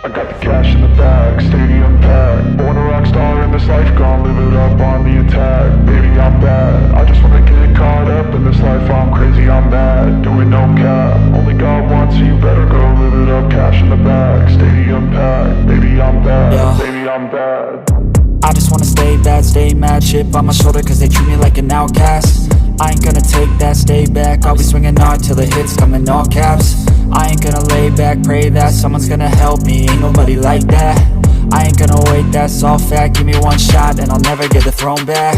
I got the cash in the bag, stadium packed. Born a rock star in this life, gonna live it up on the attack. Baby, I'm bad, I just wanna get caught up in this life. I'm crazy, I'm mad, doing no cap. Only got one, so you better go live it up. Cash in the bag, stadium packed. Baby, I'm bad, baby, I'm bad. I just wanna stay bad, stay mad. Chip on my shoulder cause they treat me like an outcast. I ain't gonna take that, stay back. I'll be swinging hard till the hits come in all caps. I ain't gonna lay back, pray that someone's gonna help me. Ain't nobody like that. I ain't gonna wait, that's all fact. Give me one shot and I'll never get the throne back.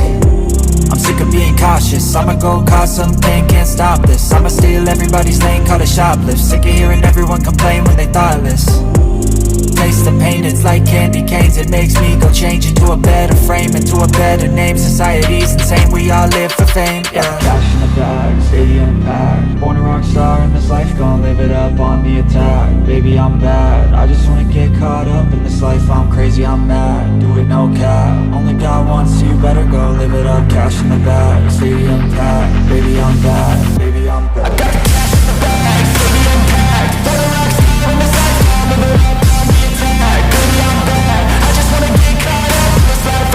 I'm sick of being cautious, I'ma go cause something, can't stop this. I'ma steal everybody's lane, call it shoplift. Sick of hearing everyone complain when they thoughtless. Taste the pain, it's like candy canes. It makes me go change into a better frame, into a better name. Society's insane, we all live for fame, yeah. Cash in the bag, stadium packed. Born a rock star in this life, gonna live it up on the attack. Baby, I'm bad, I just wanna get caught up in this life. I'm crazy, I'm mad, do it no cap. Only got one, so you better go live it up. Cash in the bag, stadium packed. Baby, I'm bad, baby, I'm bad. I got the cash in the bag, stadium packed. Born a rock star in this life, gonna live it up.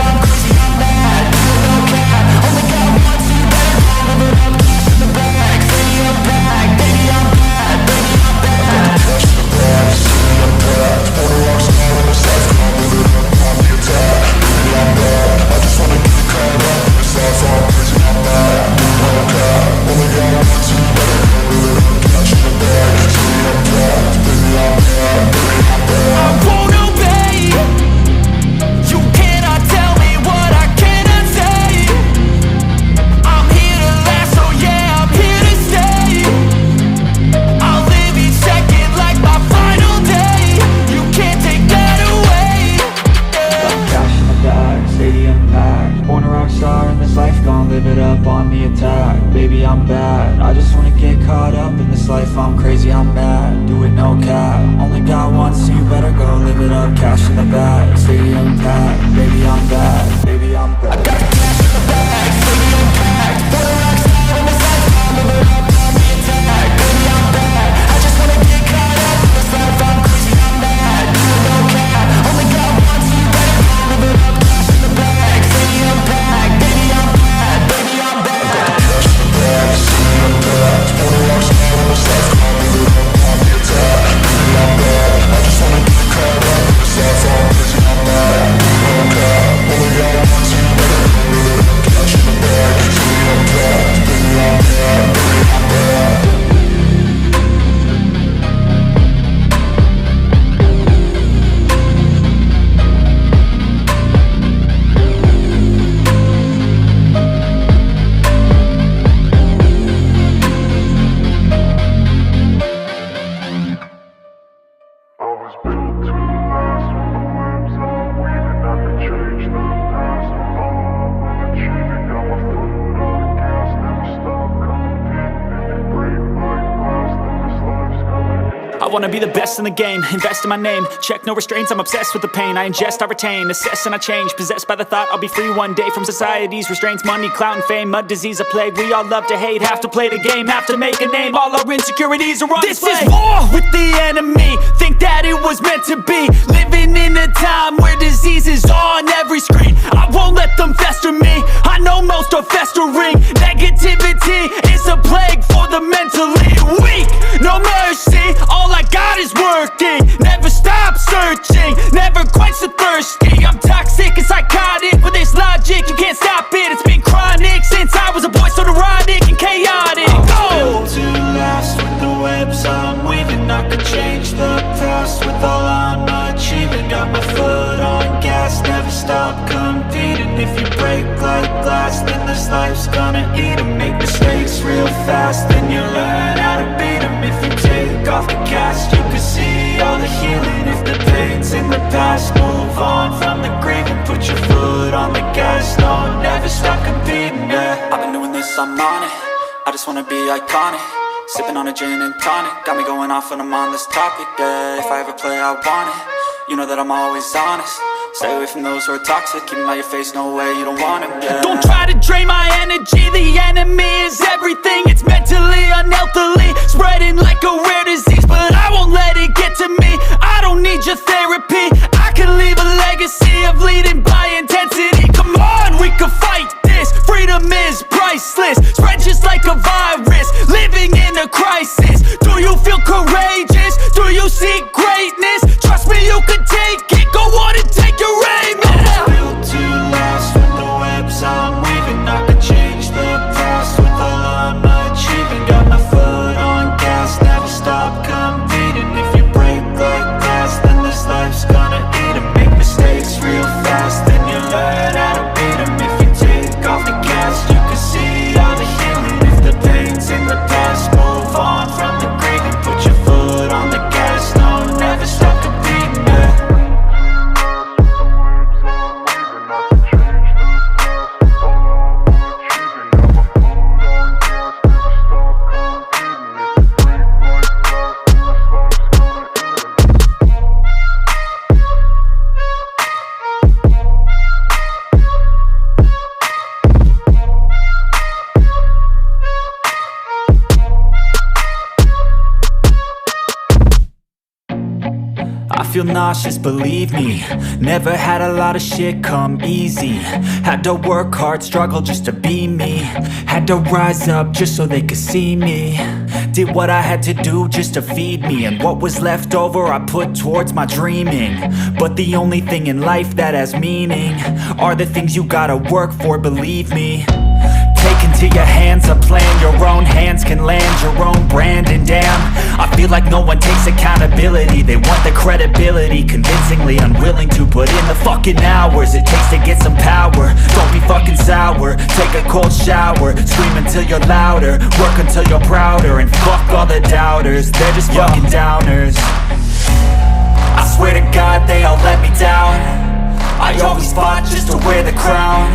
I'm crazy, I'm mad, do it no cap. Only got one, so you better go live it up. Cash in the bag, stadium packed. Baby, I'm bad, baby, I'm bad. I got the cash in the bag, stadium packed. Born a rock star in this life, gonna live it up on the attack. Baby, I'm bad, I just wanna get caught up in this life. I'm crazy, I'm mad, do it no cap. Only got one, so you better go live it up. Cash in the bag, stadium packed. Baby, I'm bad, baby, I'm bad. I got the cash in the bag, stadium packed. Born a rock star in this life, gonna live it up on the attack. Baby, I'm bad, I just wanna get caught up in this life. I'm crazy, I'm mad, do it no cap. Only got one, so you better go live it up. Cash in the bag, stadium packed. Baby, I'm bad, baby, I'm bad. I wanna be the best in the game, invest in my name. Check no restraints, I'm obsessed with the pain. I ingest, I retain, assess and I change. Possessed by the thought I'll be free one day from society's restraints. Money, clout and fame, mud, disease, a plague. We all love to hate, have to play the game, have to make a name. All our insecurities are on display. This is war with the enemy, think that it was meant to be. Living in a time where disease is on every screen. I won't let them fester me, I know most are festering. Negativity is a plague for the mentally weak. No mercy, all I got is working. Never stop searching, never quench the thirsty. I'm toxic and psychotic with this logic, you can't stop it. It's been chronic since I was a boy, so neurotic and chaotic. Built to last with the webs I'm weaving. I could change the past with all I'm achieving. Got my foot on gas, never stop competing. If you break like glass, then this life's gonna eat 'em. Make mistakes real fast, then you learn how to beat 'em. If you take off the cast, you can see all the healing. If the pain's in the past, move on from the grave and put your foot on the gas. No, never stop competing, yeah. I've been doing this, I'm on it. I just wanna be iconic. Sipping on a gin and tonic, got me going off when I'm on this topic, yeah. If I ever play, I want it. You know that I'm always honest. Stay away from those who are toxic. Keep them out your face, no way, you don't want them, yeah. Don't try to drain my energy. The enemy is everything. It's mentally, unhealthily, spreading like a rare disease. But I won't let it get to me. I don't need your therapy. priceless. Spread just like a virus, living in a crisis. Do you feel courageous? Do you seek greatness? Trust me, you can take it. Go on and take your aim. I'm built to last with the webs I'm weaving. I can change the past with all I'm achieving. Got my foot on gas, never stop competing. If you break like glass, then this life's gonna eat 'em. Make mistakes real fast, then you learn how to beat 'em. If you take off the gas, you can see all the healing. If the pain's in the past, move on from the grieving. Put your foot on the gas, no, never stop competing, yeah. I feel nauseous, believe me. Never had a lot of shit come easy. Had to work hard, struggle just to be me. Had to rise up just so they could see me. Did what I had to do just to feed me. And what was left over I put towards my dreaming. But the only thing in life that has meaning are the things you gotta work for, believe me. Take into your hands a plan, your own hands can land your own brand. And damn, I feel like no one takes accountability. They want the credibility, convincingly unwilling to put in the fucking hours it takes to get some power. Don't be fucking sour, take a cold shower. Scream until you're louder, work until you're prouder. And fuck all the doubters, they're just fucking downers. I swear to God they all let me down. I always fought just to wear the crown.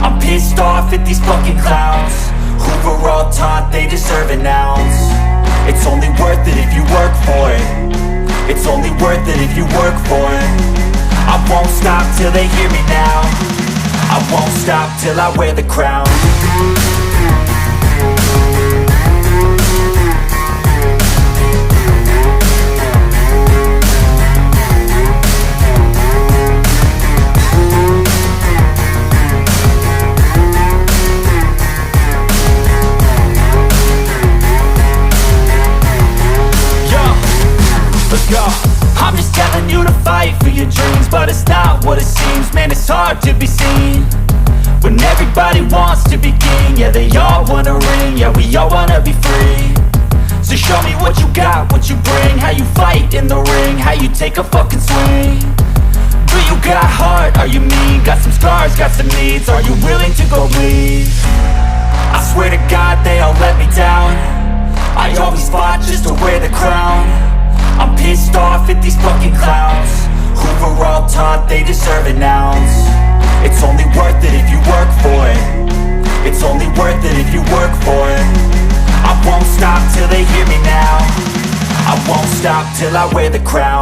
I'm pissed off at these fucking clowns who were all taught they deserve an ounce. It's only worth it if you work for it. It's only worth it if you work for it. I won't stop till they hear me now. I won't stop till I wear the crown. Let's go. I'm just telling you to fight for your dreams, but it's not what it seems. Man, it's hard to be seen when everybody wants to be king. Yeah, they all wanna ring, yeah, we all wanna be free. So show me what you got, what you bring. How you fight in the ring, how you take a fucking swing. Do you got heart, are you mean? Got some scars, got some needs, are you willing to go bleed? I swear to God they all let me down. I always fought just to wear the crown. I'm pissed off at these fucking clowns who were all taught they deserve an ounce. It's only worth it if you work for it. It's only worth it if you work for it. I won't stop till they hear me now. I won't stop till I wear the crown.